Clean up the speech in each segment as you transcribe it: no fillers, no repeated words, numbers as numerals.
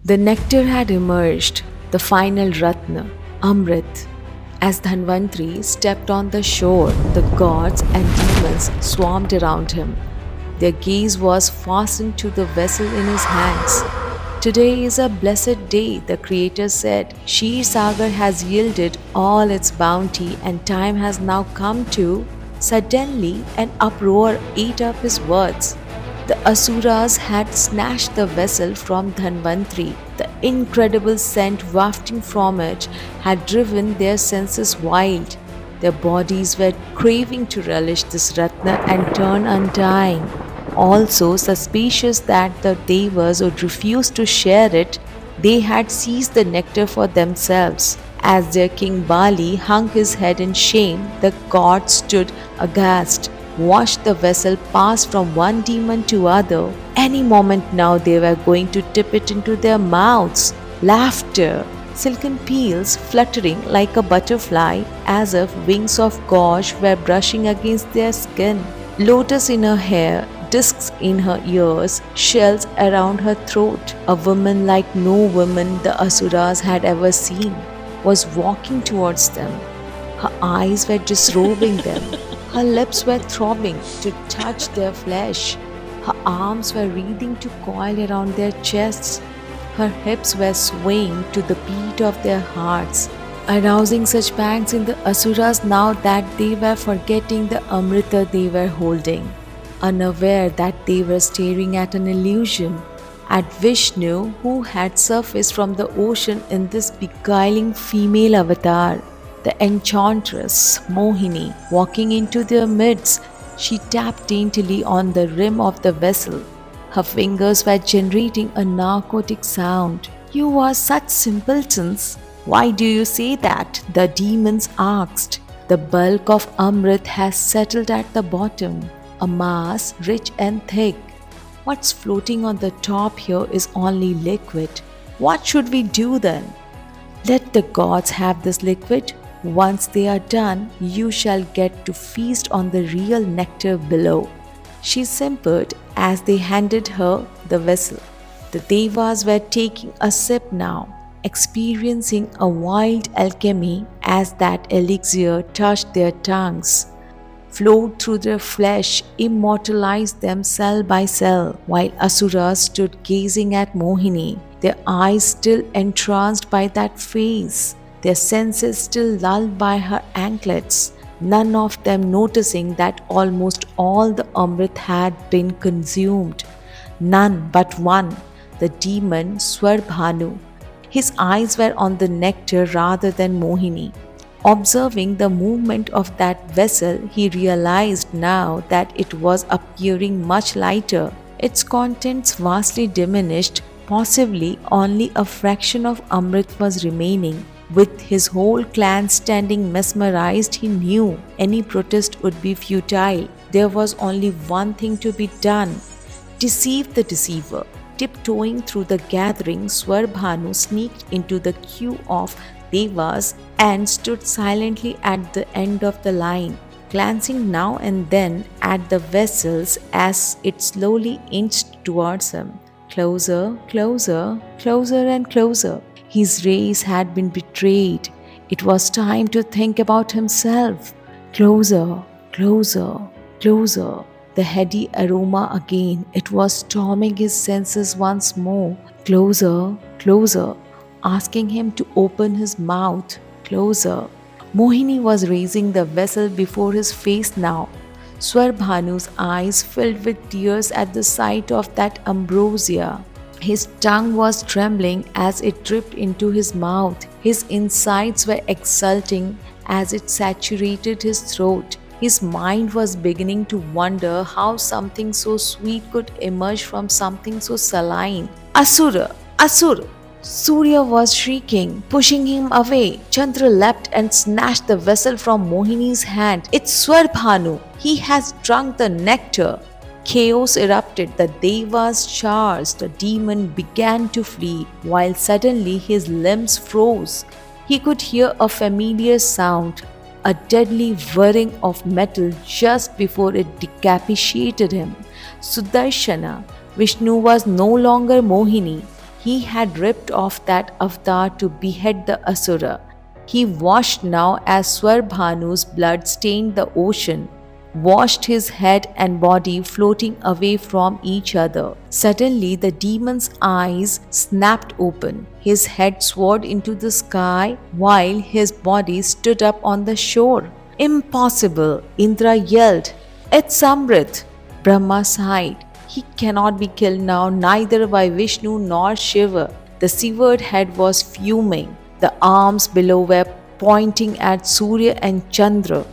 The nectar had emerged, the final Ratna, Amrit. As Dhanvantri stepped on the shore, the gods and demons swarmed around him. Their gaze was fastened to the vessel in his hands. Today is a blessed day, the Creator said. Shir Sagar has yielded all its bounty, and time has now come to. Suddenly, an uproar ate up his words. The asuras had snatched the vessel from Dhanvantri. The incredible scent wafting from it had driven their senses wild. Their bodies were craving to relish this ratna and turn undying. Also, suspicious that the devas would refuse to share it, they had seized the nectar for themselves. As their king Bali hung his head in shame, the gods stood aghast, watched the vessel pass from one demon to other. Any moment now they were going to tip it into their mouths. Laughter, silken peals fluttering like a butterfly, as if wings of gauze were brushing against their skin. Lotus in her hair, discs in her ears, shells around her throat. A woman like no woman the asuras had ever seen was walking towards them. Her eyes were disrobing them. Her lips were throbbing to touch their flesh. Her arms were wreathing to coil around their chests. Her hips were swaying to the beat of their hearts, arousing such pangs in the asuras now that they were forgetting the amrita they were holding, unaware that they were staring at an illusion, at Vishnu who had surfaced from the ocean in this beguiling female avatar. The enchantress, Mohini, walking into their midst, she tapped daintily on the rim of the vessel. Her fingers were generating a narcotic sound. "You are such simpletons. Why do you say that?" the demons asked. "The bulk of Amrit has settled at the bottom, a mass rich and thick. What's floating on the top here is only liquid. What should we do then?" "Let the gods have this liquid. Once they are done, you shall get to feast on the real nectar below," she simpered as they handed her the vessel. The devas were taking a sip now, experiencing a wild alchemy as that elixir touched their tongues, flowed through their flesh, immortalized them cell by cell, while asuras stood gazing at Mohini, their eyes still entranced by that face, their senses still lulled by her anklets, none of them noticing that almost all the Amrit had been consumed. None but one, the demon Swarbhanu. His eyes were on the nectar rather than Mohini. Observing the movement of that vessel, he realized now that it was appearing much lighter, its contents vastly diminished, possibly only a fraction of Amrit was remaining. With his whole clan standing mesmerized, he knew any protest would be futile. There was only one thing to be done: deceive the deceiver. Tiptoeing through the gathering, Swarbhanu sneaked into the queue of devas and stood silently at the end of the line, glancing now and then at the vessels as it slowly inched towards him. Closer, closer, closer and closer. His race had been betrayed. It was time to think about himself. Closer, closer, closer. The heady aroma again. It was storming his senses once more. Closer, closer, asking him to open his mouth. Closer. Mohini was raising the vessel before his face now. Swarbhanu's eyes filled with tears at the sight of that ambrosia. His tongue was trembling as it dripped into his mouth. His insides were exulting as it saturated his throat. His mind was beginning to wonder how something so sweet could emerge from something so saline. "Asura! Asur!" Surya was shrieking, pushing him away. Chandra leapt and snatched the vessel from Mohini's hand. "It's Swarbhanu! He has drunk the nectar!" Chaos erupted, the devas charged, the demon began to flee, while suddenly his limbs froze. He could hear a familiar sound, a deadly whirring of metal just before it decapitated him. Sudarshana, Vishnu was no longer Mohini. He had ripped off that avatar to behead the asura. He watched now as Swarbhanu's blood stained the ocean, washed his head and body floating away from each other. Suddenly, the demon's eyes snapped open. His head soared into the sky while his body stood up on the shore. Impossible! Indra yelled. It's Amrit! Brahma sighed. He cannot be killed now, neither by Vishnu nor Shiva. The severed head was fuming. The arms below were pointing at Surya and Chandra.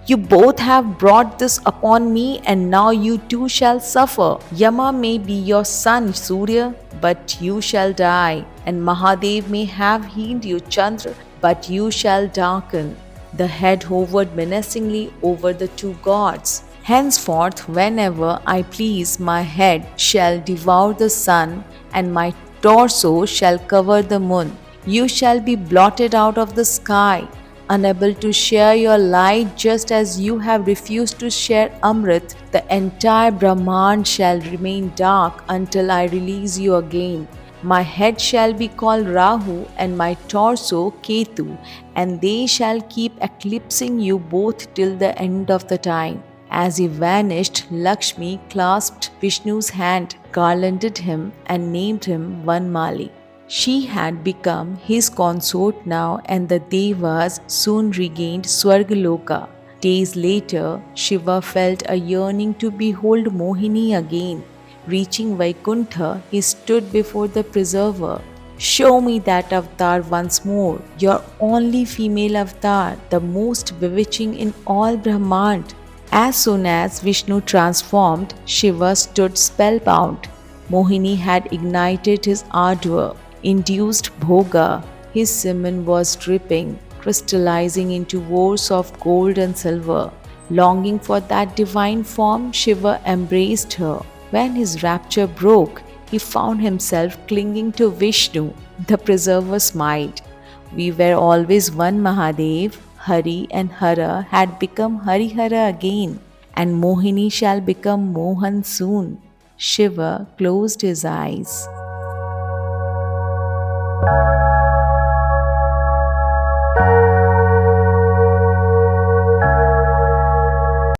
You both have brought this upon me, and now you too shall suffer. Yama may be your son, Surya, but you shall die. And Mahadev may have healed you, Chandra, but you shall darken. The head hovered menacingly over the two gods. Henceforth, whenever I please, my head shall devour the sun, and my torso shall cover the moon. You shall be blotted out of the sky, unable to share your light, just as you have refused to share Amrit. The entire Brahmand shall remain dark until I release you again. My head shall be called Rahu and my torso Ketu, and they shall keep eclipsing you both till the end of the time. As he vanished, Lakshmi clasped Vishnu's hand, garlanded him, and named him Vanmali. She had become his consort now, and the devas soon regained Swargaloka. Days later, Shiva felt a yearning to behold Mohini again. Reaching Vaikuntha, he stood before the preserver. Show me that avatar once more, your only female avatar, the most bewitching in all Brahmand. As soon as Vishnu transformed, Shiva stood spellbound. Mohini had ignited his ardor, induced bhoga. His semen was dripping, crystallizing into wars of gold and silver. Longing for that divine form, Shiva embraced her. When his rapture broke, he found himself clinging to Vishnu. The preserver smiled. We were always one, Mahadev. Hari and Hara had become Harihara again, and Mohini shall become Mohan soon. Shiva closed his eyes.